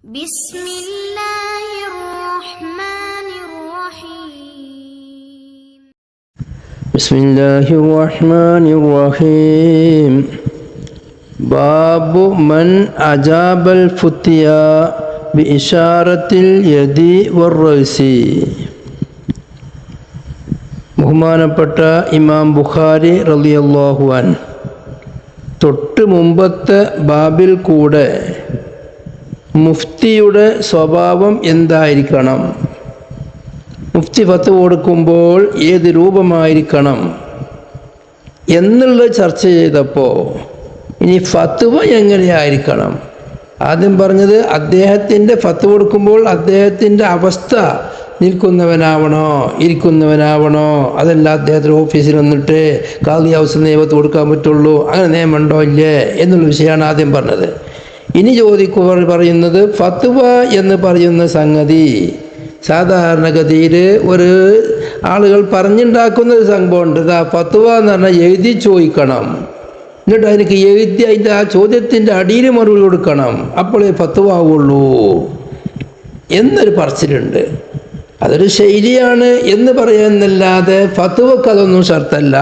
بسم الله الرحمن الرحيم بسم الله الرحمن الرحيم باب من أجاب الفتيا بإشارة اليد والرأس ബഹുമാനപ്പെട്ട ഇമാം ബുഖാരി റളിയല്ലാഹു അൻഹു തൊട്ട് മുമ്പത്തെ ബാബിൽ കൂടെ മുഫ്തിയുടെ സ്വഭാവം എന്തായിരിക്കണം, മുഫ്തി ഫത്വ കൊടുക്കുമ്പോൾ ഏത് രൂപമായിരിക്കണം എന്നുള്ള ചർച്ച ചെയ്തപ്പോൾ ഇനി ഫത്വ എങ്ങനെയായിരിക്കണം, ആദ്യം പറഞ്ഞത് അദ്ദേഹത്തിൻ്റെ ഫത്വ കൊടുക്കുമ്പോൾ അദ്ദേഹത്തിൻ്റെ അവസ്ഥ നിൽക്കുന്നവനാവണോ ഇരിക്കുന്നവനാവണോ, അതല്ല അദ്ദേഹത്തിൻ്റെ ഓഫീസിൽ വന്നിട്ട് ഖാദി ഹൗസ് നിയമത്ത് കൊടുക്കാൻ പറ്റുള്ളൂ, അങ്ങനെ നിയമമുണ്ടോ ഇല്ലേ എന്നുള്ള വിഷയമാണ് ആദ്യം പറഞ്ഞത്. ഇനി പറയുന്നത് ഫത്വ എന്ന് പറയുന്ന സംഗതി സാധാരണഗതിയിൽ ഒരു ആളുകൾ പറഞ്ഞുണ്ടാക്കുന്ന ഒരു സംഭവമുണ്ട്. ഫത്വ എന്ന് പറഞ്ഞാൽ എഴുതി ചോദിക്കണം, എന്നിട്ട് അതിനൊക്കെ എഴുതി അതിൻ്റെ ആ ചോദ്യത്തിൻ്റെ അടിയിൽ മറുപടി കൊടുക്കണം, അപ്പോഴേ ഫത്വ ആവുള്ളൂ എന്നൊരു പറച്ചിലുണ്ട്. അതൊരു ശൈലിയാണ് എന്ന് പറയാന്നല്ലാതെ ഫത്വക്ക് അതൊന്നും ഷർത്തല്ല.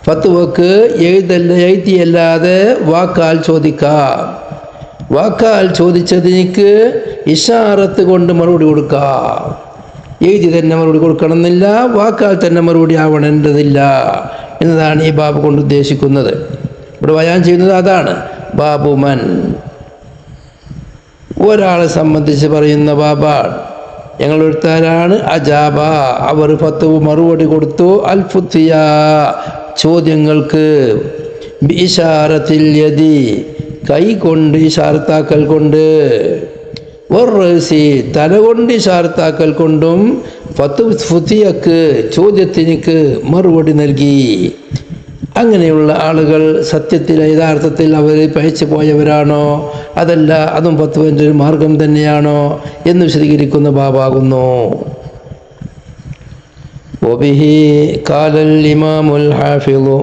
ഫത്വക്ക് എഴുതിയല്ലാതെ വാക്കാൽ ചോദിക്കാം, വാക്കാൽ ചോദിച്ചതിനേക്ക് ഇഷാറത്ത് കൊണ്ട് മറുപടി കൊടുക്കാം. എഴുതി തന്നെ മറുപടി കൊടുക്കണമെന്നില്ല, വാക്കാൽ തന്നെ മറുപടി ആവണേണ്ടതില്ല എന്നതാണ് ഈ ബാബ് കൊണ്ട് ഉദ്ദേശിക്കുന്നത്. ഇവിടെ ബയാൻ ചെയ്യുന്നത് അതാണ്. ബാബുമൻ ഒരാളെ സംബന്ധിച്ച് പറയുന്ന ബാബാണ്. ഞങ്ങളെടുത്താരാണ് അജാബ, അവർ ഫത്വ മറുപടി കൊടുത്തു അൽ ഫുത്തിയ ചോദ്യങ്ങൾക്ക് ബിഇശാറത്തിൽ യദി കൈ കൊണ്ട് ഇശാറത്താക്കൽ കൊണ്ട്, വറസി തല കൊണ്ട് ഇശാറത്താക്കൽ കൊണ്ടും ഫുത്തിയക്ക് ചോദ്യത്തിനക്ക് മറുപടി നൽകി. അങ്ങനെയുള്ള ആളുകൾ സത്യത്തിൽ യഥാർത്ഥത്തിൽ അവർ പഴിച്ചു പോയവരാണോ അതല്ല അതും ഫത്വൻ്റെ ഒരു മാർഗം തന്നെയാണോ എന്ന് വിശദീകരിക്കുന്ന ബാബാകുന്നു. വബിഹി ഖാലൽ ഇമാമുൽ ഹാഫിളു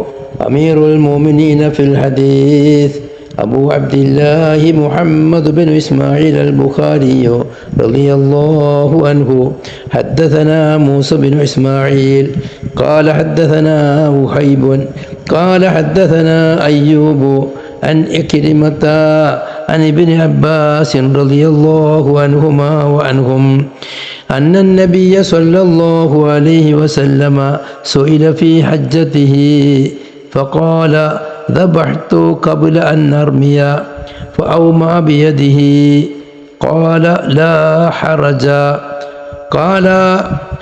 അമീറുൽ മുഅ്മിനീന ഫിൽ ഹദീസ് أبو عبد الله محمد بن إسماعيل البخاري رضي الله عنه حدثنا موسى بن إسماعيل قال حدثنا وهيب قال حدثنا أيوب عن إكرمة عن ابن عباس رضي الله عنهما وعنهم أن النبي صلى الله عليه وسلم سئل في حجته فقال ذبحت قبل أن أرمي فأومأ بيده قال لا حرج قال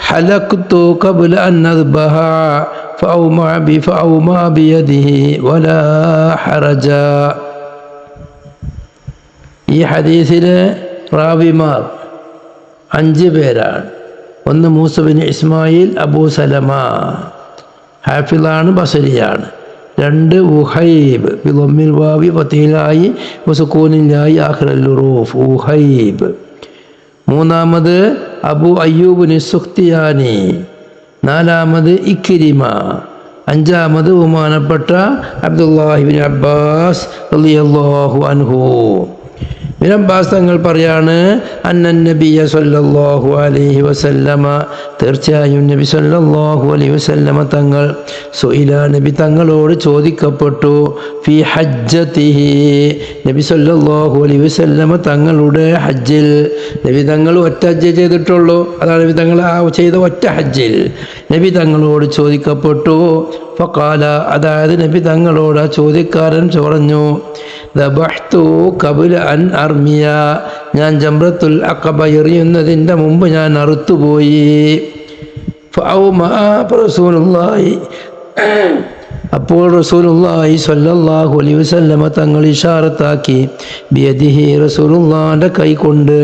حلقت قبل أن أذبح فأومأ بيده ولا حرج. ഈ ഹദീസിലെ റാവിമാർ 5 പേരാണ്. ഒന്ന് മൂസ ബിൻ ഇസ്മായിൽ അബൂ സലമ ഹാഫിളാണ്, ബസരിയാണ്. 2 ഉഹൈബ് ബിളമ്മിൽ വാവി ഫതീലായി വസുകൂനിലായി ആഖിറൽ ഉറൂഫ് ഉഹൈബ്. 3-മത് അബൂ അയ്യൂബ് നിസ്സുഖ്തിയാനി. 4-മത് ഇക്രിമ. 5-മത് ബഹുമാനപ്പെട്ട അബ്ദുല്ലാഹി ഇബ്നു അബ്ബാസ് റളിയല്ലാഹു അൻഹു. ഇബ്നു അബ്ബാസ് തങ്ങൾ പറയാണ്, അന്നൻ നബിയ സല്ലല്ലാഹു അലൈഹി വസല്ലമ, തീർച്ചയായും നബി സല്ലല്ലാഹു അലൈഹി വസല്ലമ തങ്ങൾ, സുഇല നബി തങ്ങളോട് ചോദിക്കപ്പെട്ടു, ഫി ഹജ്ജതിഹി നബി സല്ലല്ലാഹു അലൈഹി വസല്ലമ തങ്ങളുടെ ഹജ്ജിൽ. നബി തങ്ങൾ ഒറ്റ ഹജ്ജ് ചെയ്തിട്ടുള്ളൂ, അതാണ് നബി തങ്ങൾ ആ ചെയ്ത ഒറ്റ ഹജ്ജിൽ നബി തങ്ങളോട് ചോദിക്കപ്പെട്ടു. ഫഖാല, അതായത് നബി തങ്ങളോട് ആ ചോദ്യക്കാരൻ പറഞ്ഞു, ദബഹ്തു ഖബ്ല അൻ അർമിയ, ഞാൻ ജംറത്തുൽ അഖബ എറിയുന്നതിൻ്റെ മുമ്പ് ഞാൻ അറുത്തുപോയി. അപ്പോൾ റസൂലുള്ളാഹി സ്വല്ലല്ലാഹു അലൈഹി വസല്ലമ തങ്ങൾ ഇശാറത്താക്കി, ബിയദിഹി റസൂലുള്ളാഹിന്റെ കൈ കൊണ്ട്.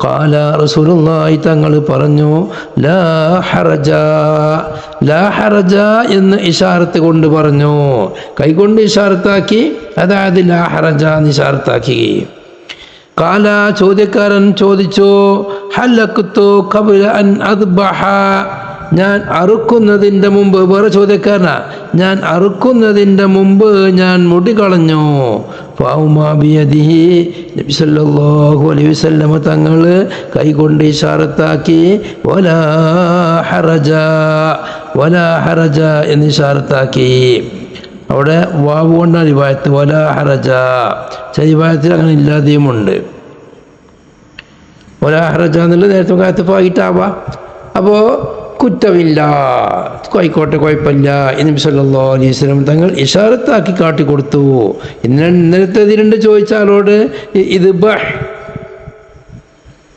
ഖാല, റസൂലുള്ളാഹി തങ്ങൾ പറഞ്ഞു, ലാ ഹറജ, ലാ ഹറജ എന്ന് ഇശാറത്ത് കൊണ്ട് പറഞ്ഞു, കൈകൊണ്ട് ഇശാറത്താക്കി, അതായത് ലാ ഹറജ എന്ന് ഇശാറത്താക്കി. ഖാല, ചോദ്യക്കാരൻ ചോദിച്ചു, ഹലഖ്തു ഖബ്ല അൻ അദ്ബഹ, ഞാൻ അറുക്കുന്നതിൻ്റെ മുമ്പ്, വേറെ ചോദ്യക്കാരനാ, ഞാൻ അറുക്കുന്നതിൻ്റെ മുമ്പ് ഞാൻ മുടി കളഞ്ഞു. ഫൗമാ ബിയദിഹി നബി സല്ലല്ലാഹു അലൈഹി വസല്ലമ തങ്ങൾ കൈകൊണ്ട് ഇശാറത്താക്കി വലാ ഹറജ എന്ന് ഇശാറത്താക്കി. അവിടെ വാവ് കൊണ്ടാണ് റിവായത്ത്, വലാ ഹറജ. ചില റിവായത്തിൽ അങ്ങനെ ഇല്ലാതെയുമുണ്ട്. വലാ ഹറജ എന്നുള്ളത് നേരത്തെ കാത്തപ്പായിട്ടാവാം. അപ്പോൾ കുറ്റമില്ല, ആയിക്കോട്ടെ, കുഴപ്പമില്ല എന്ന് നബി സല്ലല്ലാഹു അലൈഹി വസല്ലം തങ്ങൾ ഇശാറത്താക്കി കാട്ടിക്കൊടുത്തു. ഇന്നലത്തെ ഇതിലുണ്ട് ചോദിച്ച ആളോട് ഇത്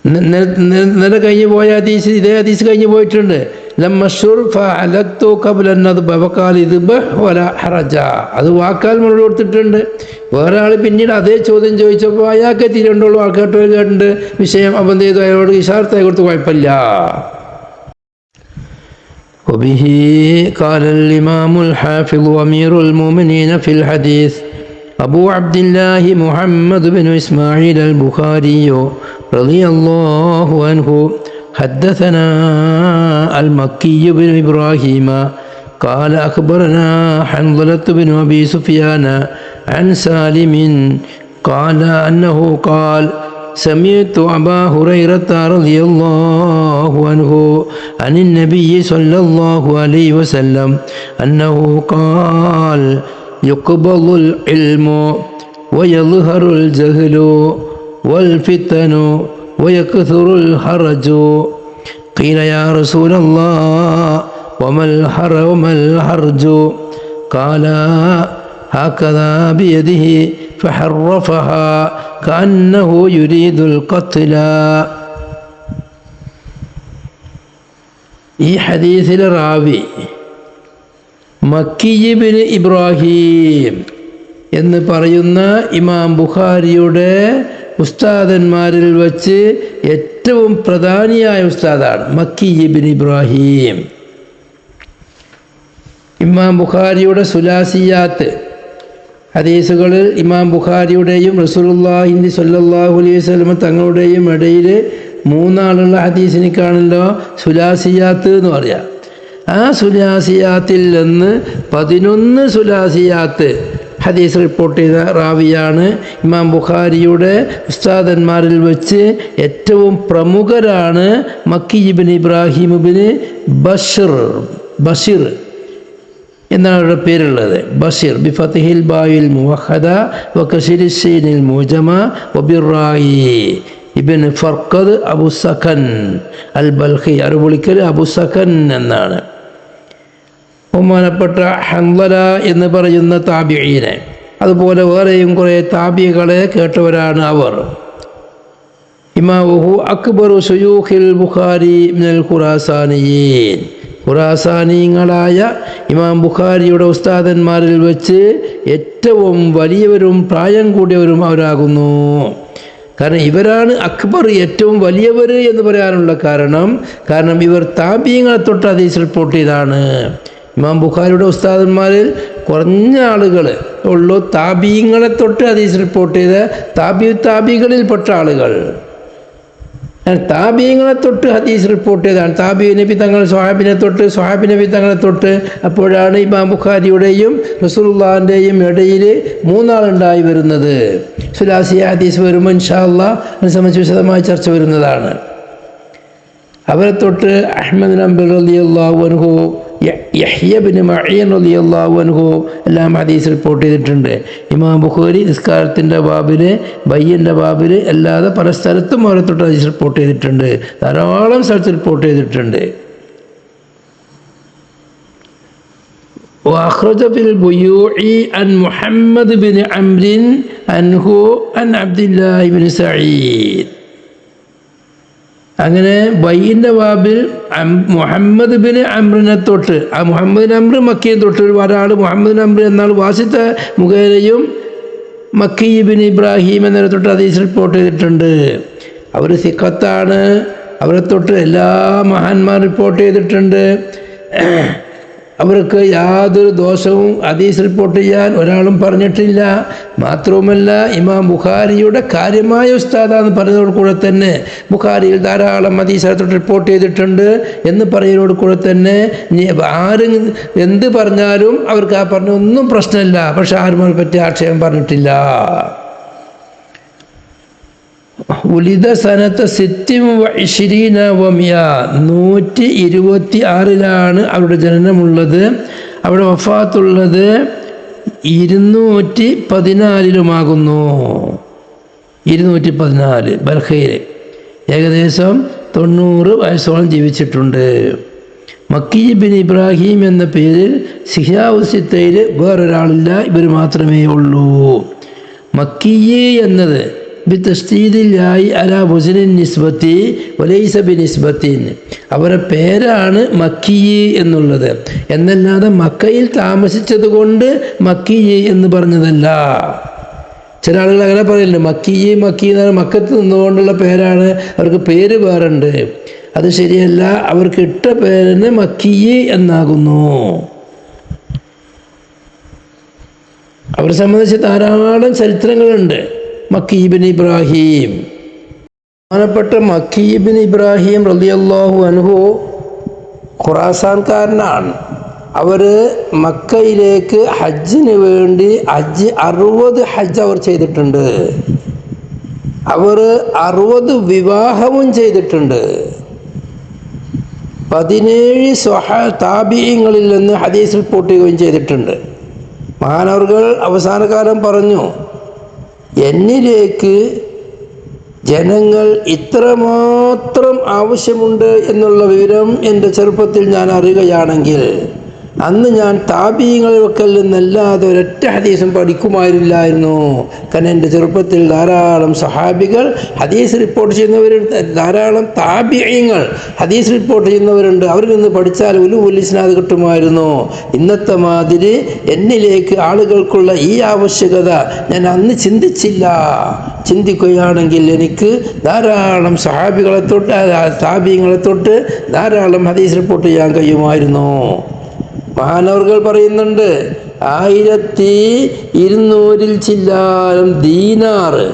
ഇന്നലെ കഴിഞ്ഞ് പോയ ഹദീസ്, ഇതേ ഹദീസ് കഴിഞ്ഞ് പോയിട്ടുണ്ട്. അത് വാക്കാൽ മറുപടി കൊടുത്തിട്ടുണ്ട്. വേറെ ആൾ പിന്നീട് അതേ ചോദ്യം ചോദിച്ചപ്പോൾ അയാൾക്ക് തിരിയുണ്ടുള്ളൂ, ആൾക്കാട്ട് കേട്ടിട്ടുണ്ട് വിഷയം. അപ്പം എന്ത് ചെയ്തു? അയാളോട് ഇശാറത്തായി കൊടുത്ത് കുഴപ്പമില്ല. وبه قال الإمام الحافظ أمير المؤمنين في الحديث أبو عبد الله محمد بن إسماعيل البخاري رضي الله عنه حدثنا المكي بن إبراهيم قال أخبرنا حنظلة بن أبي سفيان عن سالم قال أنه قال سمعت أبا هريرة رضي الله عنه عن النبي صلى الله عليه وسلم أنه قال يقبض العلم ويظهر الجهل والفتن ويكثر الحرج قيل يا رسول الله وما الحرج قال هكذا بيده فحرفها كأنه يريد القتل. ഈ ഹദീസിലെ റാവി മക്കി ഇബ്നു ഇബ്രാഹിം എന്ന് പറയുന്ന ഇമാം ബുഖാരിയുടെ ഉസ്താദന്മാരിൽ വച്ച് ഏറ്റവും പ്രധാനിയായ ഉസ്താദാണ് മക്കി ഇബ്നു ഇബ്രാഹിം. ഇമാം ബുഖാരിയുടെ സുലാസിയാത്ത് ഹദീസുകളിൽ ഇമാം ബുഖാരിയുടെയും റസൂലുള്ളാഹി സ്വല്ലല്ലാഹു അലൈഹി വസല്ലം തങ്ങളുടെയും ഇടയിൽ മൂന്നാളുള്ള ഹദീസിനെ കാണുമല്ലോ സുലാസിയാത്ത് എന്ന് പറയാം. ആ സുലാസിയാത്തിൽ നിന്ന് 11 സുലാസിയാത്ത് ഹദീസ് റിപ്പോർട്ട് ചെയ്ത റാവിയാണ് ഇമാം ബുഖാരിയുടെ ഉസ്താദന്മാരിൽ വെച്ച് ഏറ്റവും പ്രമുഖരാണ് മക്കി ഇബ്നു ഇബ്രാഹിം ഇബ്നു ബഷീർ എന്നാണ് അവരുടെ പേരുള്ളത്. ബഷീർ ബിഫത്തിഹിൽ ബായിൽ മുവഹദ വകസിരി സീനിൽ മുജമ വബിറായി ഇബ്നു ഫർഖദ് അബു സഖൻ അൽ ബൽഖി, അറിവിളിക്കൽ അബു സഖൻ എന്നാണ്. ബഹുമാനപ്പെട്ട ഹൻളല എന്ന് പറയുന്ന താബിഈനെ, അതുപോലെ വേറെയും കുറേ താബികളെ കേട്ടവരാണ് അവർ. ഇമാമുഹു അക്ബറു ശുയൂഖിൽ ബുഖാരി മിനൽ ഖുറാസാനിയീൻ, ഖുറാസാനികളായ ഇമാം ബുഖാരിയുടെ ഉസ്താദന്മാരിൽ വെച്ച് ഏറ്റവും വലിയവരും പ്രായം കൂടിയവരും അവരാകുന്നു. കാരണം ഇവരാണ് അക്ബർ, ഏറ്റവും വലിയവർ എന്ന് പറയാനുള്ള കാരണം ഇവർ താബീങ്ങളെ തൊട്ട് ഹദീസ് റിപ്പോർട്ട് ചെയ്താണ്. ഇമാം ബുഖാരിയുടെ ഉസ്താദന്മാരിൽ കുറഞ്ഞ ആളുകൾ ഉള്ളൂ താബീങ്ങളെ തൊട്ട് ഹദീസ് റിപ്പോർട്ട് ചെയ്ത താബികളിൽപ്പെട്ട ആളുകൾ. താബീങ്ങളെ തൊട്ട് ഹദീസ് റിപ്പോർട്ട് ചെയ്താണ്. താബി നബി തങ്ങൾ സ്വഹാബിനെ തൊട്ട്, സ്വഹാബി നബി തങ്ങളെ തൊട്ട്. അപ്പോഴാണ് ഇമാം ബുഖാരിയുടെയും റസൂലുള്ളാഹിൻ്റെയും ഇടയിൽ മൂന്നാളുണ്ടായി വരുന്നത്. സുലാസിയ ഹദീസ് വരുമ്പോൾ ഇൻഷാ അല്ലാഹ് അതിനെ സംബന്ധിച്ച് വിശദമായ ചർച്ച വരുന്നതാണ്. അവരെ തൊട്ട് അഹ്മദ് ബിൻ ഹംബൽ റളിയല്ലാഹു അൻഹു, യഹ്യ ബിൻ മഈൻ റളിയല്ലാഹു അൻഹു എല്ലാം ഹദീസ് റിപ്പോർട്ട് ചെയ്തിട്ടുണ്ട്. ഇമാം ബുഖാരി നിസ്കാരത്തിൻ്റെ ബാബിൽ, ബയ്യൻ്റെ ബാബിൽ അല്ലാതെ പല സ്ഥലത്തും അവരെ തൊട്ട് ഹദീസ് റിപ്പോർട്ട് ചെയ്തിട്ടുണ്ട്. ധാരാളം സ്ഥലത്ത് റിപ്പോർട്ട് ചെയ്തിട്ടുണ്ട്. وأخرج في البيوع عن محمد بن عمرو عنه عن عبد الله بن سعيد. അങ്ങനെ ബയ്യിൻ്റെ ബാബിൽ മുഹമ്മദ് ബിൻ അംറിനെ തൊട്ട്, ആ മുഹമ്മദ് ബിൻ അംർ മക്കിയെ തൊട്ട് ഒരാൾ മുഹമ്മദ് ബിൻ അംർ എന്നാൾ വാസിത്ത മുഖേനയും മക്കി ബിൻ ഇബ്രാഹിം എന്നവരെ തൊട്ട് ഹദീസ് റിപ്പോർട്ട് ചെയ്തിട്ടുണ്ട്. അവർ സിഖത്താണ്. അവരെ തൊട്ട് എല്ലാ മഹാന്മാർ റിപ്പോർട്ട് ചെയ്തിട്ടുണ്ട്. അവർക്ക് യാതൊരു ദോഷവും ഹദീസ് റിപ്പോർട്ട് ചെയ്യാൻ ഒരാളും പറഞ്ഞിട്ടില്ല. മാത്രവുമല്ല ഇമാം ബുഖാരിയുടെ കാര്യമായ ഉസ്താദാന്ന് പറയുന്നതോട് കൂടെ തന്നെ ബുഖാരിയിൽ ധാരാളം ഹദീസ് റിപ്പോർട്ട് ചെയ്തിട്ടുണ്ട് എന്ന് പറയുന്നതോട് കൂടെ തന്നെ ആരും എന്ത് പറഞ്ഞാലും അവർക്ക് ആ പറഞ്ഞ ഒന്നും പ്രശ്നമില്ല. പക്ഷെ ആരും അവരെ പറ്റി ആക്ഷേപം പറഞ്ഞിട്ടില്ല. ഉലിദ സനത്ത് 126 അവരുടെ ജനനമുള്ളത്. അവിടെ വഫാത്തുള്ളത് 214 214 ബൽഖയിൽ ഏകദേശം 90 വയസ്സോളം ജീവിച്ചിട്ടുണ്ട്. മക്കി ബിൻ ഇബ്രാഹിം എന്ന പേരിൽ സിഹ്യാഉസിത്തയിൽ വേറൊരാളില്ല, ഇവർ മാത്രമേ ഉള്ളൂ. മക്കിയെ എന്നത് ബിതസ്ദീദില്ലാഹി അലാ വസ്നിൻ നിസ്ബത്തി വലൈസ ബിനിസ്ബത്തിൻ, അവരുടെ പേരാണ് മക്കിയെ എന്നുള്ളത്, എന്നല്ലാതെ മക്കയിൽ താമസിച്ചത് കൊണ്ട് മക്കിയെ എന്ന് പറഞ്ഞതല്ല. ചില ആളുകൾ അങ്ങനെ പറയുന്നുണ്ട്, മക്കിയെ മക്കി എന്ന് പറഞ്ഞാൽ മക്കത്ത് നിന്നുകൊണ്ടുള്ള പേരാണ്, അവർക്ക് പേര് വേറുണ്ട്. അത് ശരിയല്ല, അവർക്ക് ഇട്ട പേരിന് മക്കിയെ എന്നാകുന്നു. അവരെ സംബന്ധിച്ച് ധാരാളം ചരിത്രങ്ങളുണ്ട്. മക്കി ഇബ്നു ഇബ്രാഹിം, ബഹുമാനപ്പെട്ട മക്കി ഇബ്നു ഇബ്രാഹിം റളിയല്ലാഹു അൻഹു ഖുറാസാൻകാരനാണ്. അവർ മക്കയിലേക്ക് ഹജ്ജിന് വേണ്ടി 60 ഹജ്ജ് അവർ ചെയ്തിട്ടുണ്ട്. അവർ 60 വിവാഹവും ചെയ്തിട്ടുണ്ട്. 17 താബിഈങ്ങളിൽ നിന്ന് ഹദീസ് റിപ്പോർട്ട് ചെയ്യുകയും ചെയ്തിട്ടുണ്ട്. മഹാനവർകൾ അവസാന കാലം പറഞ്ഞു, എന്നിലേക്ക് ജനങ്ങൾ ഇത്രമാത്രം ആവശ്യമുണ്ട് എന്നുള്ള വിവരം എൻ്റെ ചെറുപ്പത്തിൽ ഞാൻ അറിയുകയാണെങ്കിൽ അന്ന് ഞാൻ താബീങ്ങൾക്ക് നിന്നല്ലാതെ ഒരൊറ്റ ഹദീസും പഠിക്കുമായിരുന്നില്ലായിരുന്നു. കാരണം എൻ്റെ ചെറുപ്പത്തിൽ ധാരാളം സഹാബികൾ ഹദീസ് റിപ്പോർട്ട് ചെയ്യുന്നവരുണ്ട്, ധാരാളം താബീങ്ങൾ ഹദീസ് റിപ്പോർട്ട് ചെയ്യുന്നവരുണ്ട്. അവരിൽ നിന്ന് പഠിച്ചാൽ ഉലുൽ ഇസ്നാദ് കിട്ടുമായിരുന്നു. ഇന്നത്തെ മാതിരി എന്നിലേക്ക് ആളുകൾക്കുള്ള ഈ ആവശ്യകത ഞാൻ അന്ന് ചിന്തിച്ചില്ല. ചിന്തിക്കുകയാണെങ്കിൽ എനിക്ക് ധാരാളം സഹാബികളെ തൊട്ട് താബീങ്ങളെ തൊട്ട് ധാരാളം ഹദീസ് റിപ്പോർട്ട് ചെയ്യാൻ കഴിയുമായിരുന്നു. മഹാനവർകൾ പറയുന്നുണ്ട്, 1200 ചില്ലാനം ദീനാറ്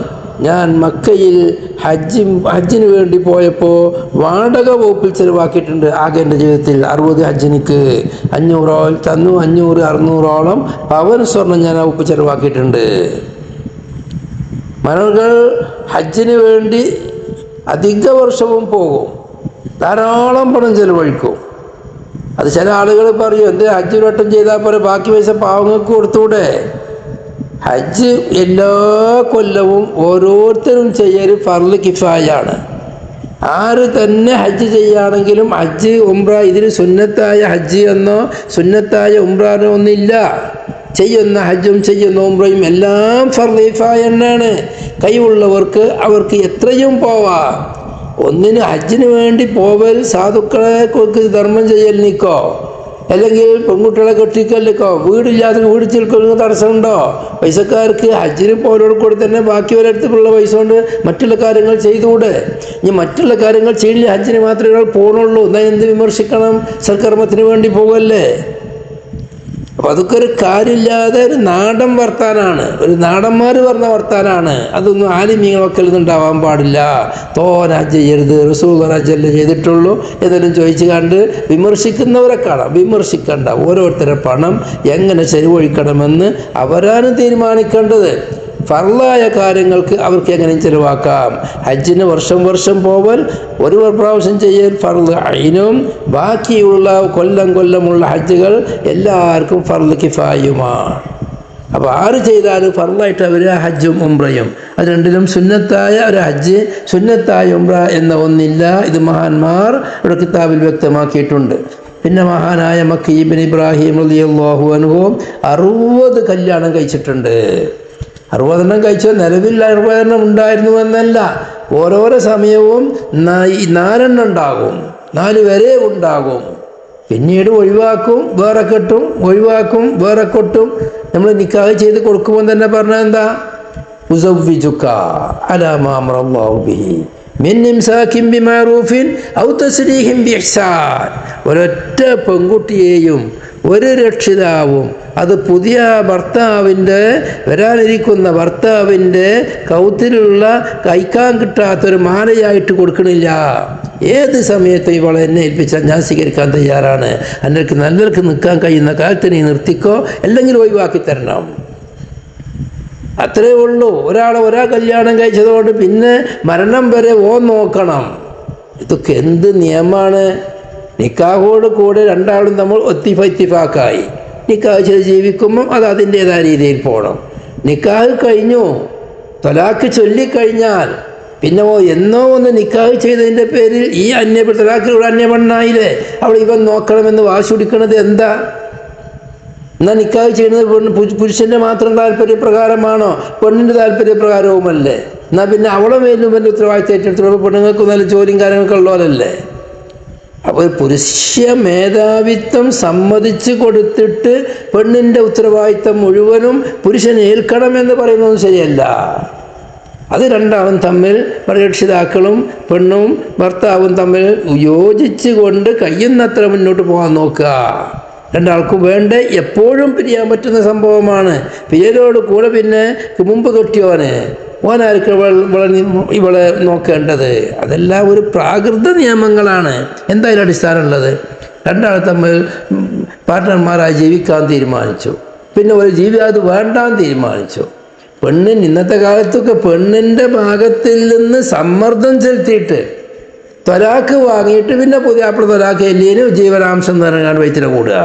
ഞാൻ മക്കയിൽ ഹജ്ജിന് വേണ്ടി പോയപ്പോൾ വാടക വകുപ്പിൽ ചിലവാക്കിയിട്ടുണ്ട്. ആകെ എൻ്റെ ജീവിതത്തിൽ 60 ഹജ്ജിനിക്ക് 500-600 പവൻ സ്വർണം ഞാൻ ആ വകുപ്പ് ചിലവാക്കിയിട്ടുണ്ട്. മഹാനവർകൾ ഹജ്ജിന് വേണ്ടി അധിക വർഷവും പോകും, ധാരാളം പണം ചിലവഴിക്കും. അത് ചില ആളുകൾ പറയും, എന്ത് ഹജ്ജ് ഒരു വട്ടം ചെയ്താൽ പോലെ ബാക്കി പൈസ പാവങ്ങൾക്ക് കൊടുത്തൂടെ? ഹജ്ജ് എല്ലാ കൊല്ലവും ഓരോരുത്തരും ചെയ്യൽ ഫർള് കിഫായാണ്. ആര് തന്നെ ഹജ്ജ് ചെയ്യുകയാണെങ്കിലും ഹജ്ജ് ഉംറ ഇതിന് സുന്നത്തായ ഹജ്ജ് എന്നോ സുന്നത്തായ ഉംറ എന്നോ ഒന്നില്ല. ചെയ്യുന്ന ഹജ്ജും ചെയ്യുന്ന ഉംറയും എല്ലാം ഫർള് കിഫായ തന്നെയാണ്. കഴിവുള്ളവർക്ക് അവർക്ക് എത്രയും പോവാം. ഒന്നിന് ഹജ്ജിന് വേണ്ടി പോവൽ സാധുക്കളെ ധർമ്മം ചെയ്യലിനിക്കോ അല്ലെങ്കിൽ പെൺകുട്ടികളെ കെട്ടിക്കലിക്കോ വീടില്ലാതെ വീട് ചിൽക്കൊള്ളുന്ന തടസ്സമുണ്ടോ? പൈസക്കാർക്ക് ഹജ്ജിന് പോലോട് കൂടി തന്നെ ബാക്കി ഒരിടത്തുള്ള പൈസ കൊണ്ട് മറ്റുള്ള കാര്യങ്ങൾ ചെയ്തുകൂടെ? ഇനി മറ്റുള്ള കാര്യങ്ങൾ ചെയ്യില്ല, ഹജ്ജിന് മാത്രമേ ഒരാൾ പോകണുള്ളൂ. എന്നാൽ എന്ത് വിമർശിക്കണം? സൽക്കർമ്മത്തിന് വേണ്ടി പോകല്ലേ? അപ്പം അതൊക്കെ ഒരു കാര്യമില്ലാതെ ഒരു നാടൻ വർത്താനാണ്, ഒരു നാടന്മാർ പറഞ്ഞ വർത്താനാണ്. അതൊന്നും ആലിമീങ്ങളൊക്കെ ഉണ്ടാവാൻ പാടില്ല. തോന ഹജ്ജ് ചെയ്യരുത്, റസൂൽ ഹജ്ജല്ലേ ചെയ്തിട്ടുള്ളൂ ഏതെങ്കിലും ചോദിച്ചു കണ്ട് വിമർശിക്കുന്നവരെ കാണാം. വിമർശിക്കണ്ട, ഓരോരുത്തരുടെ പണം എങ്ങനെ ചെലവഴിക്കണമെന്ന് അവരാണ് തീരുമാനിക്കേണ്ടത്. ഫർളായ കാര്യങ്ങൾക്ക് അവർക്ക് എങ്ങനെയും ചെലവാക്കാം. ഹജ്ജിന് വർഷം പോവൽ, ഒരു പ്രാവശ്യം ചെയ്യൽ ഫർള് ഐനും, ബാക്കിയുള്ള കൊല്ലമുള്ള ഹജ്ജുകൾ എല്ലാവർക്കും ഫർള് കിഫായുമാണ്. അപ്പോൾ ആര് ചെയ്താലും ഫർളായിട്ട് അവർ ഹജ്ജും ഉംറയും, അത് രണ്ടിലും സുന്നത്തായ ഒരു ഹജ്ജ് സുന്നത്തായ ഉംറ എന്ന ഒന്നില്ല. ഇത് മഹാന്മാർ ഇവിടെ കിതാബിൽ വ്യക്തമാക്കിയിട്ടുണ്ട്. പിന്നെ മഹാനായ മക്കി ഇബ്നു ഇബ്രാഹിം റളിയല്ലാഹു അൻഹു 60 കല്യാണം കഴിച്ചിട്ടുണ്ട്. 60 കഴിച്ച നിലവിൽ 60 ഉണ്ടായിരുന്നു എന്നല്ല, ഓരോരോ സമയവും 4 ഉണ്ടാകും, 4 വരെ ഉണ്ടാകും. പിന്നീട് ഒഴിവാക്കും, വേറെ കെട്ടും, ഒഴിവാക്കും, വേറെ കൊട്ടും. നമ്മൾ നിക്കാഹ് ചെയ്ത് കൊടുക്കുമ്പോൾ തന്നെ പറഞ്ഞാൽ എന്താ? ഉസവ്വിജുക അലാ മാ അമറല്ലാഹു ബിഹി മിൻ ഇംസാകിൻ ബിമഅറൂഫിൻ ഔ തസ്രീഹിൻ ബിഇഹ്സാൻ. ഒരൊറ്റ പെൺകുട്ടിയെയും ഒരു രക്ഷിതാവും അത് പുതിയ ഭർത്താവിൻ്റെ വരാനിരിക്കുന്ന ഭർത്താവിൻ്റെ കൗത്തിലുള്ള കഴിക്കാൻ കിട്ടാത്തൊരു മാലയായിട്ട് കൊടുക്കണില്ല. ഏത് സമയത്തും ഇവളെ എന്നെ ഏൽപ്പിച്ചാൽ ഞാൻ സ്വീകരിക്കാൻ തയ്യാറാണ്. എനിക്ക് നല്ലവർക്ക് നിൽക്കാൻ കഴിയുന്ന കാലത്ത് നീ നിർത്തിക്കോ, അല്ലെങ്കിൽ ഒഴിവാക്കി തരണം. അത്രേ ഉള്ളൂ. ഒരാൾ കല്യാണം കഴിച്ചതുകൊണ്ട് പിന്നെ മരണം വരെ നോക്കണം. ഇതൊക്കെ എന്ത് നിയമമാണ്? നിക്കാഹോട് കൂടെ രണ്ടാളും നമ്മൾ ഒത്തിഫാക്കായി നിക്കാഹ് ചെയ്ത് ജീവിക്കുമ്പം അത് അതിൻ്റെതായ രീതിയിൽ പോകണം. നിക്കാഹ് കഴിഞ്ഞു, തൊലാക്ക് ചൊല്ലിക്കഴിഞ്ഞാൽ പിന്നെ എന്നോ ഒന്ന് നിക്കാഹ് ചെയ്തതിൻ്റെ പേരിൽ ഈ തൊലാക്കിലൂടെ അന്യപെണ്ണായില്ലേ, അവൾ ഇവൻ നോക്കണമെന്ന് വാശി പിടിക്കണത് എന്താ? എന്നാൽ നിക്കാഹ് ചെയ്യുന്നത് പുരുഷൻ്റെ മാത്രം താല്പര്യപ്രകാരമാണോ? പെണ്ണിൻ്റെ താല്പര്യപ്രകാരവുമല്ലേ? എന്നാൽ പിന്നെ അവളെ മേലും വലിയ ഉത്തരവാദിത്തം ഏറ്റെടുത്തുള്ള പെണ്ണുങ്ങൾക്ക് നല്ല ജോലിയും കാര്യങ്ങളൊക്കെ ഉള്ളവരല്ലേ? അപ്പോൾ പുരുഷ മേധാവിത്വം സമ്മതിച്ച് കൊടുത്തിട്ട് പെണ്ണിൻ്റെ ഉത്തരവാദിത്തം മുഴുവനും പുരുഷൻ ഏൽക്കണമെന്ന് പറയുന്നത് ശരിയല്ല. അത് രണ്ടാളും തമ്മിൽ രക്ഷിതാക്കളും പെണ്ണും ഭർത്താവും തമ്മിൽ യോജിച്ച് കൊണ്ട് കഴിയുന്നത്ര മുന്നോട്ട് പോകാൻ നോക്കുക. രണ്ടാൾക്കും വേണ്ട എപ്പോഴും പിരിയാൻ പറ്റുന്ന സംഭവമാണ്. പിരിയലോട് കൂടെ പിന്നെ മുമ്പ് കെട്ടിയോന് ഓനായിരിക്കും ഇവളെ നോക്കേണ്ടത്. അതെല്ലാം ഒരു പ്രാകൃത നിയമങ്ങളാണ്. എന്തായാലും അടിസ്ഥാനമുള്ളത്, രണ്ടാൾ തമ്മിൽ പാർട്ട്ണർമാരായി ജീവിക്കാൻ തീരുമാനിച്ചു. പിന്നെ ഒരു ജീവിതം അത് വേണ്ടാൻ തീരുമാനിച്ചു. ഇന്നത്തെ കാലത്തൊക്കെ പെണ്ണിൻ്റെ ഭാഗത്തിൽ നിന്ന് സമ്മർദ്ദം ചെലുത്തിയിട്ട് തൊലാക്ക് വാങ്ങിയിട്ട് പിന്നെ പുതിയാപ്പിള തൊലാക്ക് എല്ലിയനും ജീവനാംശം നിറങ്ങാൻ വയറ്റിൽ കൂടുക.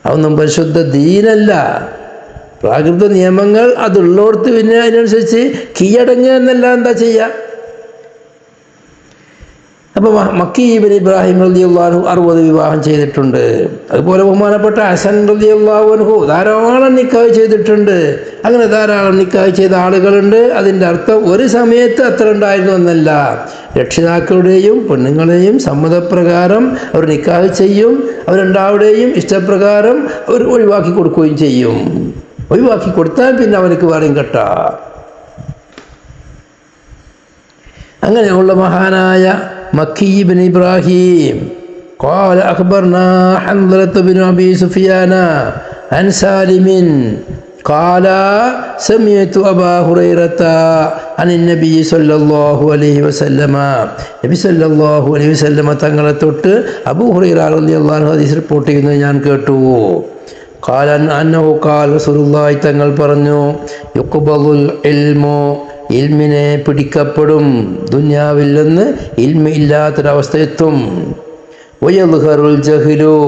അതൊന്നും പരിശുദ്ധ ദീനല്ല. പ്രാകൃത നിയമങ്ങൾ അതുള്ളോടത്ത് പിന്നെ അതിനനുസരിച്ച് കീഴടങ്ങുക എന്നല്ല എന്താ ചെയ്യുക. അപ്പോൾ മക്കി ഇബ്നു ഇബ്രാഹിം റളിയല്ലാഹു അൻഹു 60 വിവാഹം ചെയ്തിട്ടുണ്ട്. അതുപോലെ ബഹുമാനപ്പെട്ട ഹസൻ റളിയല്ലാഹു അൻഹു ധാരാളം നിക്കാഹ് ചെയ്തിട്ടുണ്ട്. അങ്ങനെ ധാരാളം നിക്കാഹ് ചെയ്ത ആളുകളുണ്ട്. അതിൻ്റെ അർത്ഥം ഒരു സമയത്ത് അത്ര ഉണ്ടായിരുന്നു എന്നല്ല. രക്ഷിതാക്കളുടെയും പെണ്ണുങ്ങളെയും സമ്മതപ്രകാരം അവർ നിക്കാഹ് ചെയ്യും. അവർ രണ്ടാളുടെയും ഇഷ്ടപ്രകാരം അവർ ഒഴിവാക്കി കൊടുക്കുകയും ചെയ്യും. ഒഴിവാക്കി കൊടുത്താൽ പിന്നെ അവർക്ക് വേറെയും കെട്ടാം. അങ്ങനെയുള്ള മഹാനായ മക്കി ഇബ്നു ഇബ്രാഹിം قال أخبرنا حنظلة بن أبي سفيان عن سالم قال سمعت أبا هريرة عن النبي صلى الله عليه وسلم നബി സല്ലല്ലാഹു അലൈഹി വസല്ലമ തങ്ങളെ തൊട്ട് അബൂ ഹുറൈറ റളിയല്ലാഹു അൻഹു ഹദീസ് റിപ്പോർട്ട് ചെയ്യുന്നത് ഞാൻ കേട്ടു. قال أنه قال رسول الله തങ്ങൾ പറഞ്ഞു യുഖ്ബലുൽ ഇൽമു, ഇൽമിനെ പിടിക്കപ്പെടും. ദുനിയാവിൽ നിന്ന് ഇൽമ ഇല്ലാത്തൊരവസ്ഥ എത്തും. വയദ്ഹറുൽ ജഹ്ലു,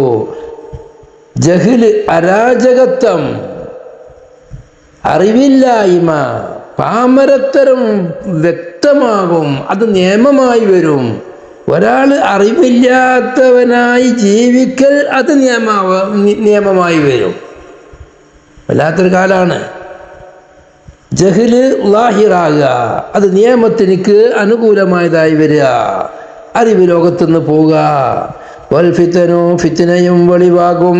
ജഹ്ല് അരാജകത്വം, അറിവില്ലായ്മ, പാമരത്തരം വ്യക്തമാകും. അത് നിയമമായി വരും. ഒരാൾ അറിവില്ലാത്തവനായി ജീവിക്കൽ അത് നിയമമായി വരും. വല്ലാത്തൊരു കാലാണ്. ജഹ്ല് ലാഹിറാകുക, അത് നിയമത്തിനിക്ക് അനുകൂലമായതായി വരിക. അറിവ് ലോകത്തുനിന്ന് പോവുക. വൽ ഫിതനു, ഫിത്നയും വെളിവാകും.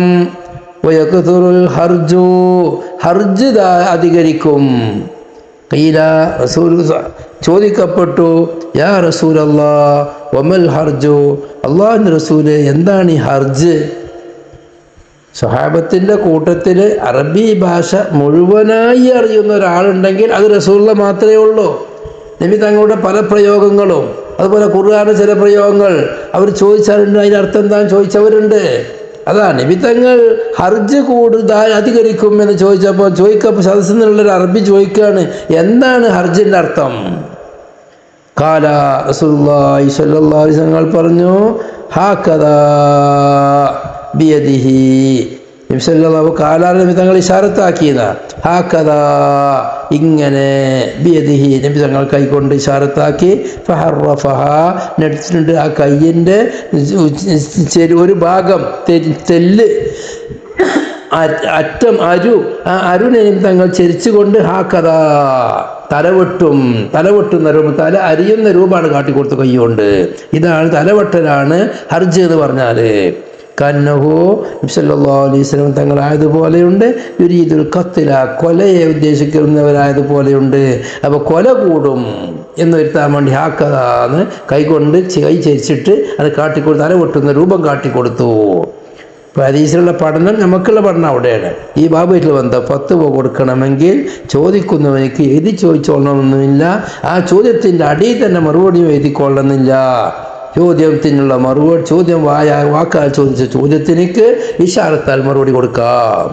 വയക്തുറുൽ ഹർജു, ഹർജ് അധികരിക്കും. ഖീല, റസൂൽ ചോദിക്കപ്പെട്ടു, യാ റസൂലല്ലാഹ് വമൽ ഹർജു, അല്ലാഹുവിൻ്റെ റസൂലേ എന്താണ് ഈ ഹർജ്? സ്വഹാബത്തിൻ്റെ കൂട്ടത്തിൽ അറബി ഭാഷ മുഴുവനായി അറിയുന്ന ഒരാളുണ്ടെങ്കിൽ അത് റസൂലുള്ള മാത്രമേ ഉള്ളൂ. നബി തങ്ങളുടെ പല പ്രയോഗങ്ങളും അതുപോലെ ഖുർആനിലെ ചില പ്രയോഗങ്ങൾ അവർ ചോദിച്ചാലുണ്ട്, അതിൻ്റെ അർത്ഥം എന്താണെന്ന് ചോദിച്ചവരുണ്ട്. അതാണ് നബി തങ്ങൾ ഹർജ് കൂടുതൽ അധികരിക്കും എന്ന് ചോദിക്കപ്പോൾ സദസ്സിൽ നിന്നുള്ളൊരു അറബി ചോദിക്കുകയാണ്, എന്താണ് ഹർജിൻ്റെ അർത്ഥം? ഖാല റസൂലുള്ളാഹി സ്വല്ലല്ലാഹു അലൈഹി വസല്ലം പറഞ്ഞു, ഹാകദാ ബിയദിഹി, നബി സല്ലല്ലാഹു കാലാൽ നബി തങ്ങൾ ഇശാറത്താക്കിയതാ. ഹാകദാ, ഇങ്ങനെ, ബിയദിഹി, നബി തങ്ങൾ കൈകൊണ്ട് ഇശാറത്താക്കി. ഫഹറഫഹ, നെടുത്തിട്ടുണ്ട് ആ കയ്യിൻ്റെ ഒരു ഭാഗം, തെല്ല് അറ്റം, ആ അരുണെ തങ്ങൾ ചരിച്ചുകൊണ്ട് ഹാകദാ, തലവെട്ടുന്ന രൂപം, തല അരിയുന്ന രൂപമാണ് കാട്ടിക്കൊടുത്ത കൈകൊണ്ട്. ഇതാണ് തലവെട്ടലാണ് ഹർജ് എന്ന് പറഞ്ഞാൽ. കന്നഹു നബി സല്ലല്ലാഹു അലൈഹി വസല്ലം തങ്ങളായതുപോലെയുണ്ട്. യുരീദുൽ ഖത്ല, കൊലയെ ഉദ്ദേശിക്കുന്നവരായതുപോലെയുണ്ട്. അപ്പോൾ കൊല കൂടും എന്ന് വരുത്താൻ വേണ്ടി ഹാക്കതാന്ന് കൈകൊണ്ട് കൈ ചരിച്ചിട്ട് അത് കാട്ടിക്കൊടുത്ത് തല വെട്ടുന്ന രൂപം കാട്ടിക്കൊടുത്തു. അപ്പോൾ ഹദീസിലുള്ള പഠനം നമുക്കുള്ള പഠനം അവിടെയാണ്. ഈ ബാബുമായിട്ട് ബന്ധം ഫത്വ കൊടുക്കണമെങ്കിൽ ചോദിക്കുന്നവനിക്ക് എഴുതി ചോദിച്ചോളണമെന്നില്ല, ആ ചോദ്യത്തിൻ്റെ അടിയിൽ തന്നെ മറുപടിയും എഴുതിക്കൊള്ളണമെന്നില്ല. ചോദ്യത്തിനുള്ള മറുപടി, ചോദ്യം വാക്കാൽ ചോദിച്ച ചോദ്യത്തിനേക്ക് ഇശാറത്താൽ മറുപടി കൊടുക്കാം.